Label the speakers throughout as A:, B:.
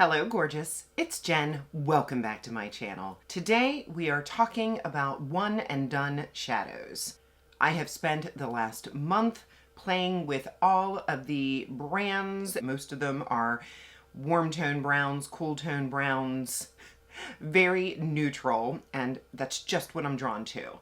A: Hello gorgeous, it's Jen. Welcome back to my channel. Today we are talking about one and done shadows. I have spent the last month playing with all of the brands. Most of them are warm tone browns, cool tone browns, very neutral, and that's just what I'm drawn to.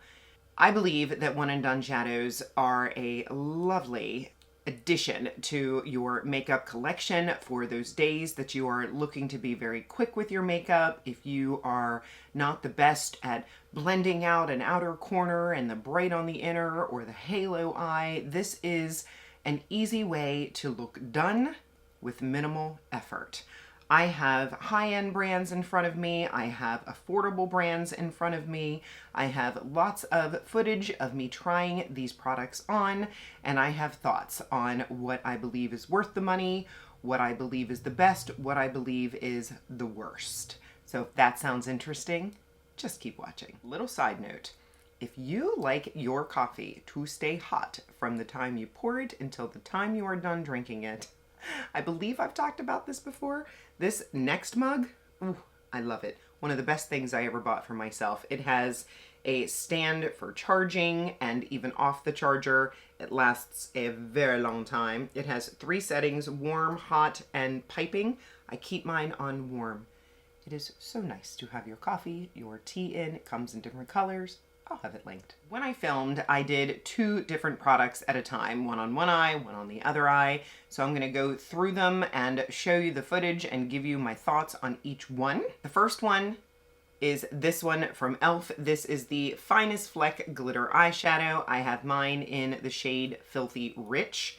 A: I believe that one and done shadows are a lovely addition to your makeup collection for those days that you are looking to be very quick with your makeup. If you are not the best at blending out an outer corner and the bright on the inner or the halo eye, this is an easy way to look done with minimal effort. I have high-end brands in front of me. I have affordable brands in front of me. I have lots of footage of me trying these products on, and I have thoughts on what I believe is worth the money, what I believe is the best, what I believe is the worst. So if that sounds interesting, just keep watching. Little side note, if you like your coffee to stay hot from the time you pour it until the time you are done drinking it, I believe I've talked about this before. This next mug, ooh, I love it. One of the best things I ever bought for myself. It has a stand for charging and even off the charger. It lasts a very long time. It has 3 settings, warm, hot, and piping. I keep mine on warm. It is so nice to have your coffee, your tea in. It comes in different colors. I'll have it linked. When I filmed, I did 2 different products at a time, one on one eye, one on the other eye. So I'm gonna go through them and show you the footage and give you my thoughts on each one. The first one is this one from e.l.f. This is the Finest Fleck Glitter Eyeshadow. I have mine in the shade Filthy Rich.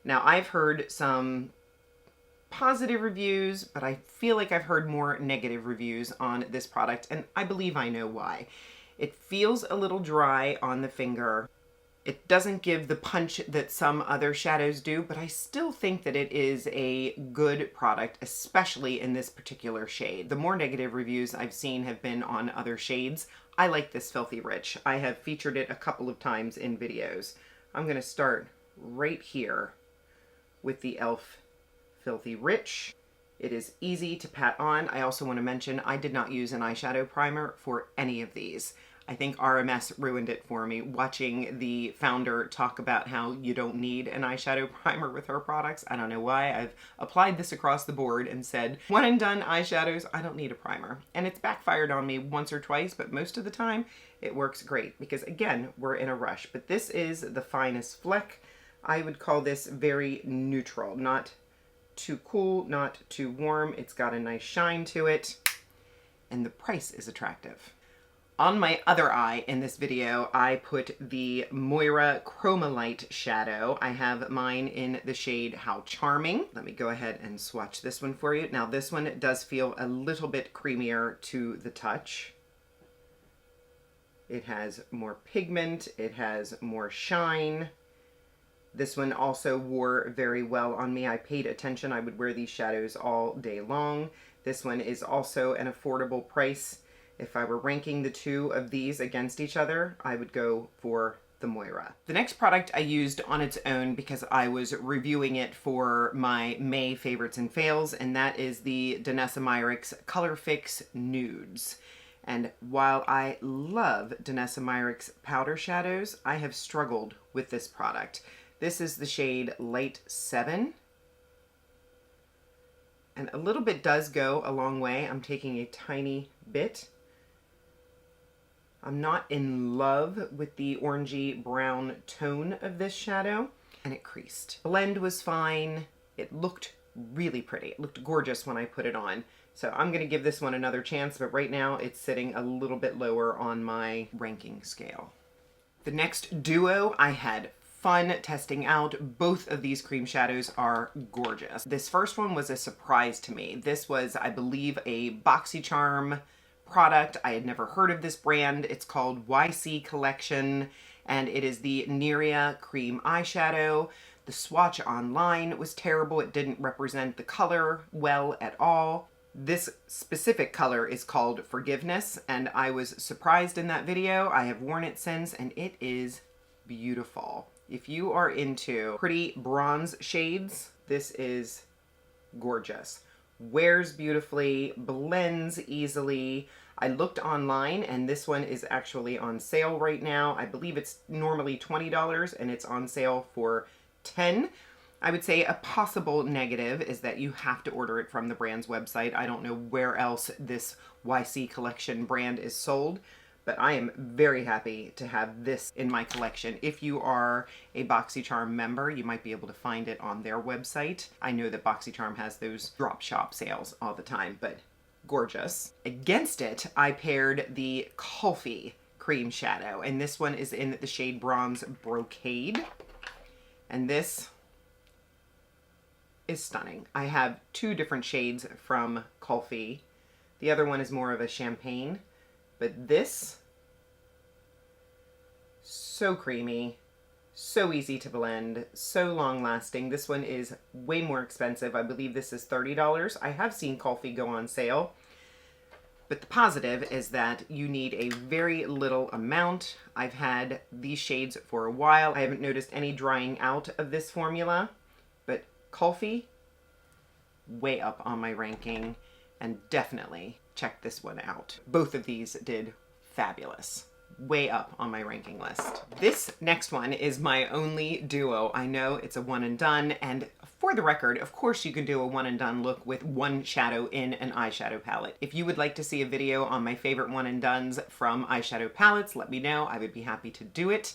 A: Now I've heard some positive reviews, but I feel like I've heard more negative reviews on this product, and I believe I know why. It feels a little dry on the finger. It doesn't give the punch that some other shadows do, but I still think that it is a good product, especially in this particular shade. The more negative reviews I've seen have been on other shades. I like this Filthy Rich. I have featured it a couple of times in videos. I'm gonna start right here with the e.l.f. Filthy Rich. It is easy to pat on. I also want to mention I did not use an eyeshadow primer for any of these. I think RMS ruined it for me, watching the founder talk about how you don't need an eyeshadow primer with her products. I don't know why. I've applied this across the board and said, one and done eyeshadows, I don't need a primer. And it's backfired on me once or twice, but most of the time it works great because, again, we're in a rush. But this is the Finest Fleck. I would call this very neutral, not too cool, not too warm. It's got a nice shine to it, and the price is attractive. On my other eye in this video, I put the Moira Chromalite shadow. I have mine in the shade How Charming. Let me go ahead and swatch this one for you. Now this one does feel a little bit creamier to the touch. It has more pigment, it has more shine. This one also wore very well on me. I paid attention. I would wear these shadows all day long. This one is also an affordable price. If I were ranking the 2 of these against each other, I would go for the Moira. The next product I used on its own because I was reviewing it for my May favorites and fails, and that is the Danessa Color Fix Nudes. And while I love Danessa powder shadows, I have struggled with this product. This is the shade Light 7. And a little bit does go a long way. I'm taking a tiny bit. I'm not in love with the orangey brown tone of this shadow, and it creased. The blend was fine. It looked really pretty. It looked gorgeous when I put it on. So I'm gonna give this one another chance, but right now it's sitting a little bit lower on my ranking scale. The next duo I had fun testing out. Both of these cream shadows are gorgeous. This first one was a surprise to me. This was, I believe, a BoxyCharm product. I had never heard of this brand. It's called YC Collection, and it is the Nura Cream Eyeshadow. The swatch online was terrible. It didn't represent the color well at all. This specific color is called Forgiveness, and I was surprised in that video. I have worn it since, and it is beautiful. If you are into pretty bronze shades, this is gorgeous. wears beautifully, blends easily. I looked online and this one is actually on sale right now. I believe it's normally $20 and it's on sale for $10. I would say a possible negative is that you have to order it from the brand's website. I don't know where else this YC Collection brand is sold, but I am very happy to have this in my collection. If you are a BoxyCharm member, you might be able to find it on their website. I know that BoxyCharm has those drop shop sales all the time, but gorgeous. Against it, I paired the Kulfi Cream Shadow, and this one is in the shade Bronze Brocade. And this is stunning. I have two different shades from Kulfi. The other one is more of a champagne, but this, so creamy, so easy to blend, so long lasting. This one is way more expensive. I believe this is $30. I have seen Kulfi go on sale, but the positive is that you need a very little amount. I've had these shades for a while. I haven't noticed any drying out of this formula, but Kulfi, way up on my ranking, and definitely check this one out. Both of these did fabulous. Way up on my ranking list. This next one is my only duo. I know it's a one and done, and for the record, of course you can do a one and done look with one shadow in an eyeshadow palette. If you would like to see a video on my favorite one and dones from eyeshadow palettes, let me know. I would be happy to do it.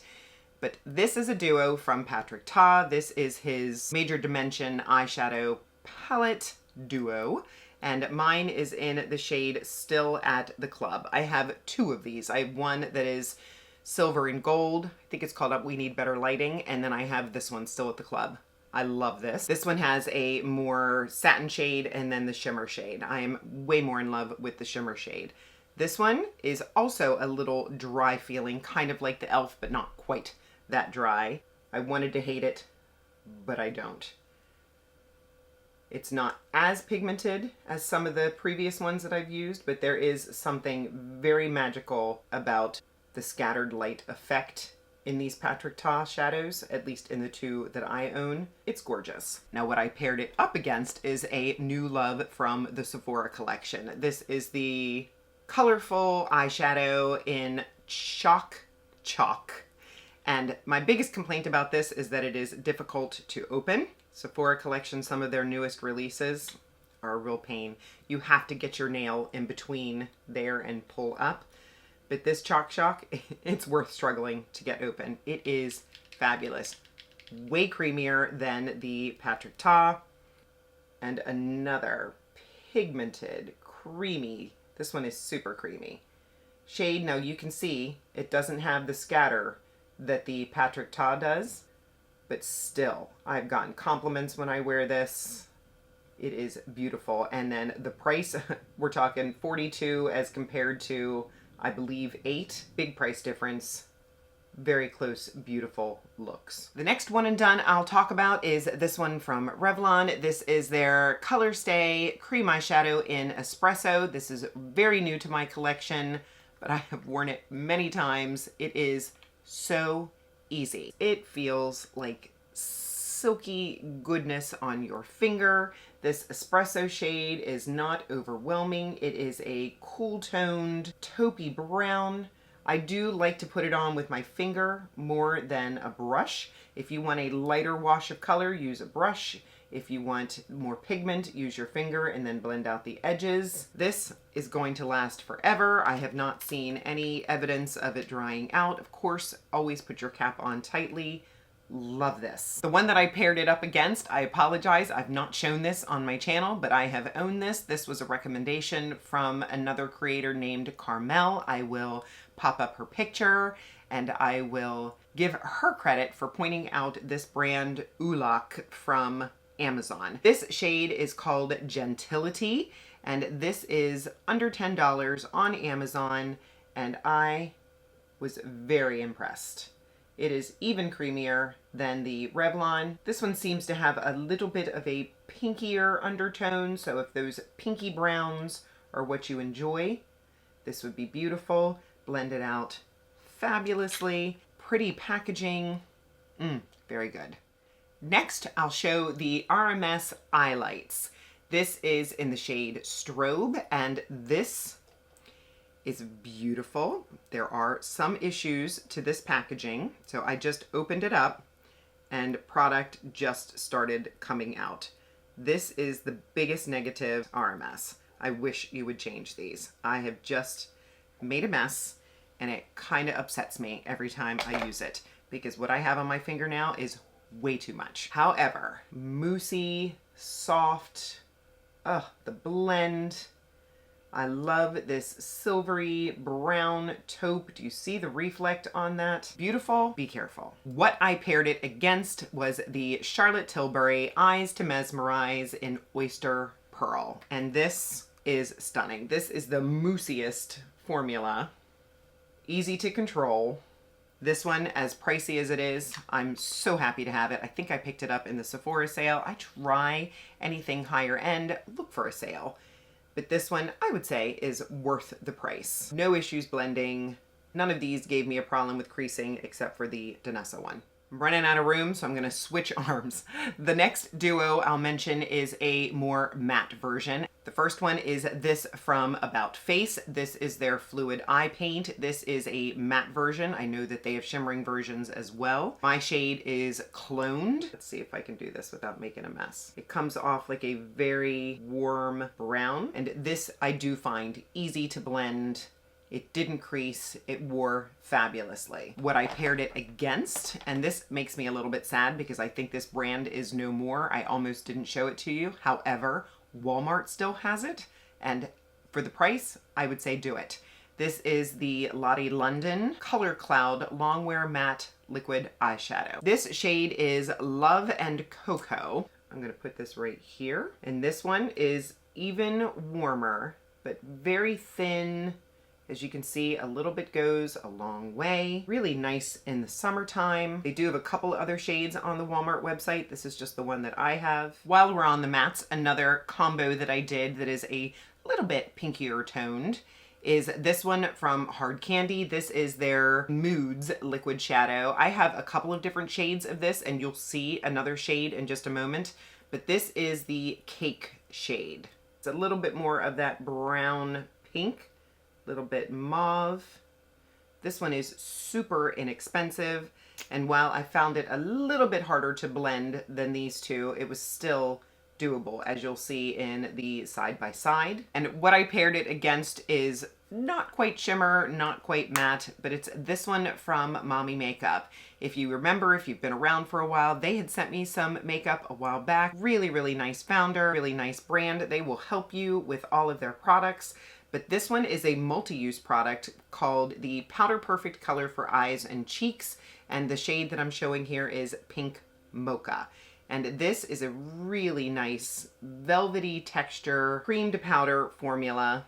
A: But this is a duo from Patrick Ta. This is his Major Dimension eyeshadow palette duo, and mine is in the shade Still at the Club. I have two of these. I have one that is silver and gold. I think it's called Up We Need Better Lighting, and then I have this one, Still at the Club. I love this. This one has a more satin shade and then the shimmer shade. I am way more in love with the shimmer shade. This one is also a little dry feeling, kind of like the e.l.f., but not quite that dry. I wanted to hate it, but I don't. It's not as pigmented as some of the previous ones that I've used, but there is something very magical about the scattered light effect in these Patrick Ta shadows, at least in the two that I own. It's gorgeous. Now what I paired it up against is a new love from the Sephora collection. This is the colorful eyeshadow in Chalk. And my biggest complaint about this is that it is difficult to open. Sephora collection, some of their newest releases are a real pain. You have to get your nail in between there and pull up. But this Chalk, it's worth struggling to get open. It is fabulous. Way creamier than the Patrick Ta. And another pigmented, creamy, this one is super creamy shade. Now you can see it doesn't have the scatter that the Patrick Ta does, but still, I've gotten compliments when I wear this. It is beautiful. And then the price, we're talking $42 as compared to, I believe, $8. Big price difference. Very close, beautiful looks. The next one and done I'll talk about is this one from Revlon. This is their Color Stay Cream Eyeshadow in Espresso. This is very new to my collection, but I have worn it many times. It is so easy. It feels like silky goodness on your finger. This espresso shade is not overwhelming. It is a cool toned taupey brown. I do like to put it on with my finger more than a brush. If you want a lighter wash of color, use a brush. If you want more pigment, use your finger and then blend out the edges. This is going to last forever. I have not seen any evidence of it drying out. Of course, always put your cap on tightly. Love this. The one that I paired it up against, I apologize, I've not shown this on my channel, but I have owned this. This was a recommendation from another creator named Carmel. I will pop up her picture and I will give her credit for pointing out this brand Oola from Amazon. This shade is called Gentility, and this is under $10 on Amazon, and I was very impressed. It is even creamier than the Revlon. This one seems to have a little bit of a pinkier undertone, so if those pinky browns are what you enjoy, this would be beautiful. Blend it out fabulously. Pretty packaging. Very good. Next, I'll show the RMS Highlights. This is in the shade Strobe, and this is beautiful. There are some issues to this packaging. So I just opened it up and product just started coming out. This is the biggest negative. RMS. I wish you would change these. I have just made a mess and it kind of upsets me every time I use it because what I have on my finger now is way too much. However, moussey, soft, the blend. I love this silvery brown taupe. Do you see the reflect on that? Beautiful. Be careful. What I paired it against was the Charlotte Tilbury Eyes to Mesmerize in Oyster Pearl. And this is stunning. This is the moussiest formula. Easy to control. This one, as pricey as it is, I'm so happy to have it. I think I picked it up in the Sephora sale. I try anything higher end, look for a sale. But this one, I would say, is worth the price. No issues blending. None of these gave me a problem with creasing except for the Danessa one. I'm running out of room, so I'm gonna switch arms. The next duo I'll mention is a more matte version. The first one is this from About Face. This is their fluid eye paint. This is a matte version. I know that they have shimmering versions as well. My shade is Cloned. Let's see if I can do this without making a mess. It comes off like a very warm brown, and this I do find easy to blend. It didn't crease, it wore fabulously. What I paired it against, and this makes me a little bit sad because I think this brand is no more. I almost didn't show it to you. However, Walmart still has it, and for the price, I would say do it. This is the Lottie London Color Cloud Longwear Matte Liquid Eyeshadow. This shade is Love and Cocoa. I'm gonna put this right here. And this one is even warmer, but very thin. As you can see, a little bit goes a long way. Really nice in the summertime. They do have a couple other shades on the Walmart website. This is just the one that I have. While we're on the mattes, another combo that I did that is a little bit pinkier toned is this one from Hard Candy. This is their Nudes liquid shadow. I have a couple of different shades of this and you'll see another shade in just a moment, but this is the Cake shade. It's a little bit more of that brown pink. Little bit mauve. This one is super inexpensive, and while I found it a little bit harder to blend than these two, it was still doable, as you'll see in the side by side. And what I paired it against is not quite shimmer, not quite matte, but it's this one from Mommy Makeup. If you remember, if you've been around for a while, they had sent me some makeup a while back. Really, really nice founder, really nice brand. They will help you with all of their products. But this one is a multi-use product called the Powder Perfect Color for Eyes and Cheeks. And the shade that I'm showing here is Pink Mocha. And this is a really nice velvety texture, cream to powder formula.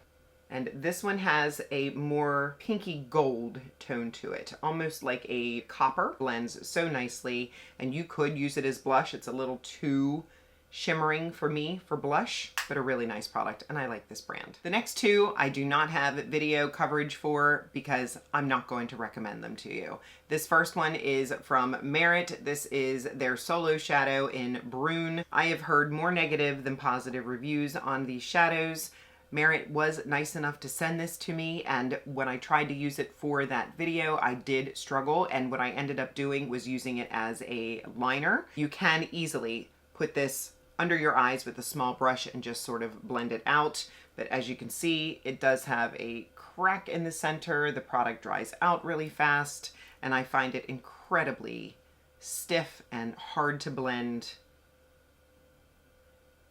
A: And this one has a more pinky gold tone to it, almost like a copper. Blends so nicely, and you could use it as blush. It's a little too shimmering for me for blush, but a really nice product, and I like this brand. The next two I do not have video coverage for because I'm not going to recommend them to you. This first one is from Merit. This is their Solo Shadow in Brune. I have heard more negative than positive reviews on these shadows. Merit was nice enough to send this to me, and when I tried to use it for that video, I did struggle, and what I ended up doing was using it as a liner. You can easily put this under your eyes with a small brush and just sort of blend it out. But as you can see, it does have a crack in the center. The product dries out really fast, and I find it incredibly stiff and hard to blend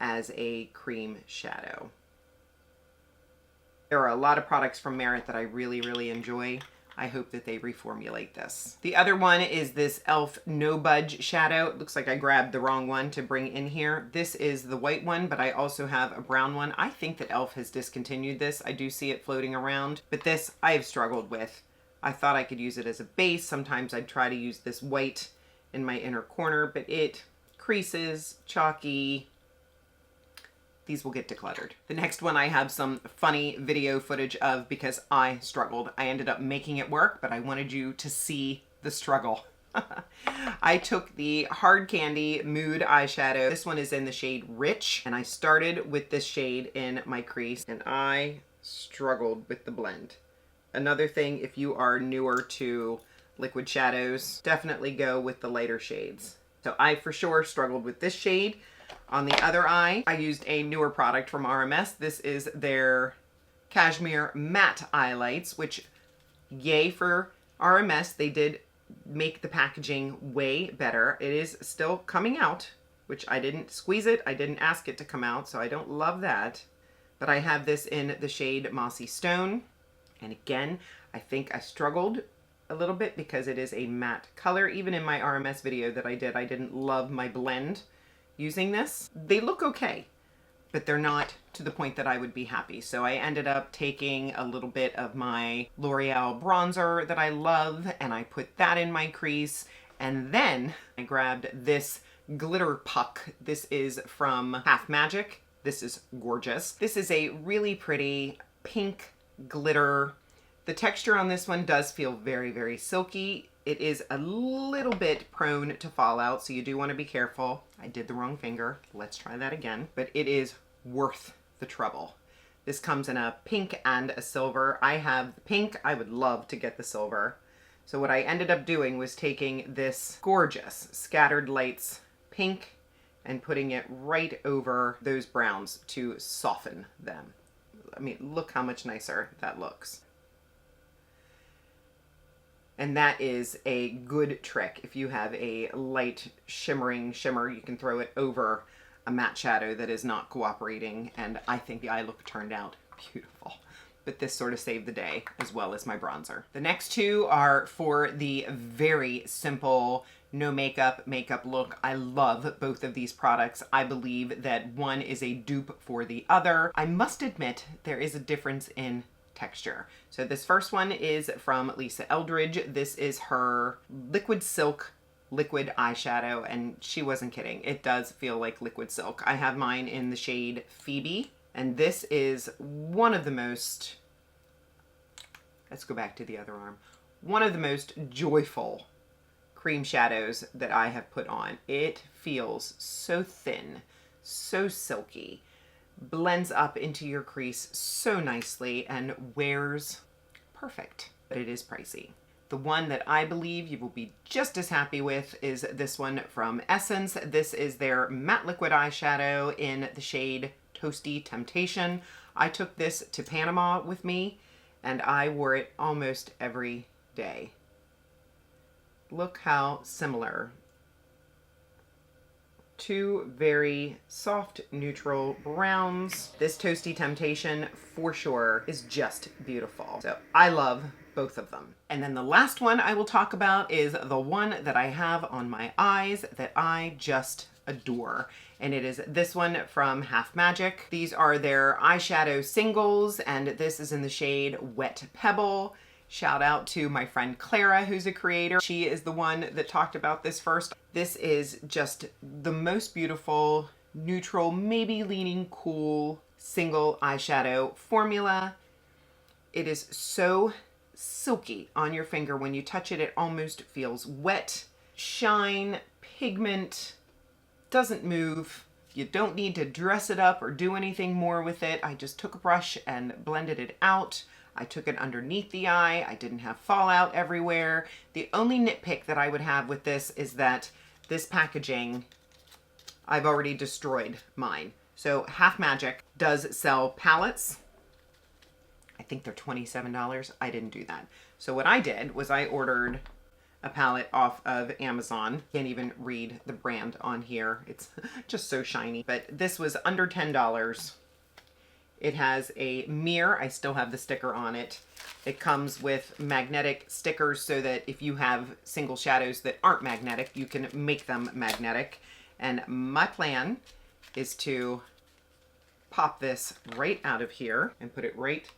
A: as a cream shadow. There are a lot of products from Merit that I really, really enjoy. I hope that they reformulate this. The other one is this e.l.f. No Budge shadow. It looks like I grabbed the wrong one to bring in here. This is the white one, but I also have a brown one. I think that e.l.f. has discontinued this. I do see it floating around, but this I have struggled with. I thought I could use it as a base. Sometimes I'd try to use this white in my inner corner, but it creases, chalky. These will get decluttered. The next one I have some funny video footage of because I struggled. I ended up making it work, but I wanted you to see the struggle. I took the Hard Candy Mood eyeshadow. This one is in the shade Rich, and I started with this shade in my crease, and I struggled with the blend. Another thing, if you are newer to liquid shadows, definitely go with the lighter shades. So I for sure struggled with this shade. On the other eye, I used a newer product from RMS. This is their Cashmere Matte Highlights, which yay for RMS. They did make the packaging way better. It is still coming out, which I didn't squeeze it. I didn't ask it to come out, so I don't love that. But I have this in the shade Mossy Stone. And again, I think I struggled a little bit because it is a matte color. Even in my RMS video that I did, I didn't love my blend using this. They look okay, but they're not to the point that I would be happy. So I ended up taking a little bit of my L'Oreal bronzer that I love, and I put that in my crease. And then I grabbed this glitter puck. This is from Half Magic. This is gorgeous. This is a really pretty pink glitter. The texture on this one does feel very, very silky. It is a little bit prone to fallout, so you do want to be careful. I did the wrong finger. Let's try that again. But it is worth the trouble. This comes in a pink and a silver. I have the pink. I would love to get the silver. So what I ended up doing was taking this gorgeous Scattered Lights pink and putting it right over those browns to soften them. I mean, look how much nicer that looks. And that is a good trick. If you have a light shimmering shimmer, you can throw it over a matte shadow that is not cooperating. And I think the eye look turned out beautiful. But this sort of saved the day, as well as my bronzer. The next two are for the very simple no makeup look. I love both of these products. I believe that one is a dupe for the other. I must admit there is a difference in texture. So this first one is from Lisa Eldridge. This is her Liquid Silk liquid eyeshadow, and she wasn't kidding. It does feel like liquid silk. I have mine in the shade Phoebe, and this is one of the most, let's go back to the other arm, one of the most joyful cream shadows that I have put on. It feels so thin, so silky, blends up into your crease so nicely, and wears perfect. But it is pricey. The one that I believe you will be just as happy with is this one from Essence. This is their matte liquid eyeshadow in the shade Toasty Temptation. I took this to Panama with me, and I wore it almost every day. Look how similar. Two very soft, neutral browns. This Toasty Temptation, for sure, is just beautiful. So I love both of them. And then the last one I will talk about is the one that I have on my eyes that I just adore. And it is this one from Half Magic. These are their eyeshadow singles, and this is in the shade Wet Pebble. Shout out to my friend Clara, who's a creator. She is the one that talked about this first. This is just the most beautiful, neutral, maybe leaning cool, single eyeshadow formula. It is so silky on your finger. When you touch it, it almost feels wet. Shine, pigment, doesn't move. You don't need to dress it up or do anything more with it. I just took a brush and blended it out. I took it underneath the eye. I didn't have fallout everywhere. The only nitpick that I would have with this is that this packaging, I've already destroyed mine. So Half Magic does sell palettes. I think they're $27. I didn't do that. So what I did was I ordered a palette off of Amazon. Can't even read the brand on here. It's just so shiny. But this was under $10. It has a mirror. I still have the sticker on it. It comes with magnetic stickers so that if you have single shadows that aren't magnetic, you can make them magnetic. And my plan is to pop this right out of here and put it right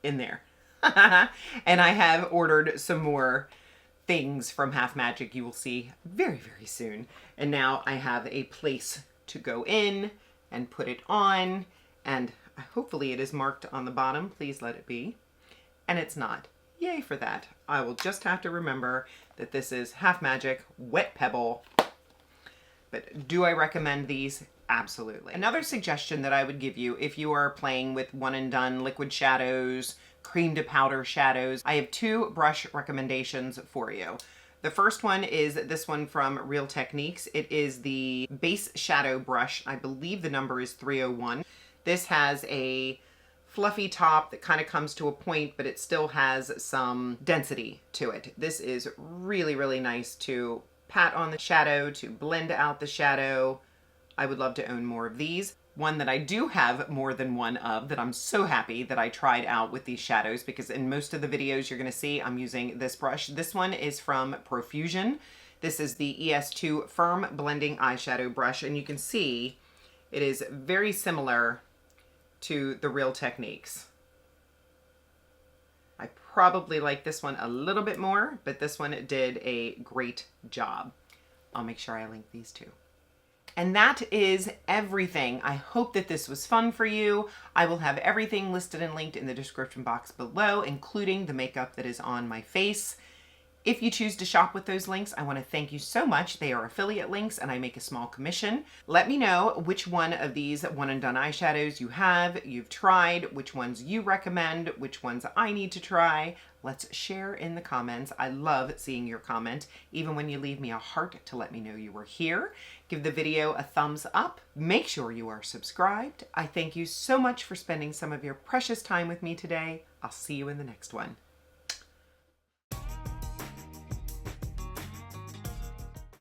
A: in there. And I have ordered some more things from Half Magic you will see very, very soon. And now I have a place to go in and put it on, and hopefully it is marked on the bottom. Please let it be. And it's not. yay for that. I will just have to remember that this is Half Magic Wet Pebble. But do I recommend these? Absolutely. Another suggestion that I would give you if you are playing with one and done liquid shadows, cream to powder shadows, I have 2 brush recommendations for you. The first one is this one from Real Techniques. It is the base shadow brush. I believe the number is 301. This has a fluffy top that kind of comes to a point, but it still has some density to it. This is really, really nice to pat on the shadow, to blend out the shadow. I would love to own more of these. One that I do have more than one of that I'm so happy that I tried out with these shadows, because in most of the videos you're going to see I'm using this brush. This one is from Profusion. This is the ES2 Firm Blending Eyeshadow Brush, and you can see it is very similar to the Real Techniques. I probably like this one a little bit more, but this one did a great job. I'll make sure I link these too. And that is everything. I hope that this was fun for you. I will have everything listed and linked in the description box below, including the makeup that is on my face. If you choose to shop with those links, I want to thank you so much. They are affiliate links and I make a small commission. Let me know which one of these one and done eyeshadows you've tried, which ones you recommend, which ones I need to try. Let's share in the comments. I love seeing your comment, even when you leave me a heart to let me know you were here. Give the video a thumbs up. Make sure you are subscribed. I thank you so much for spending some of your precious time with me today. I'll see you in the next one.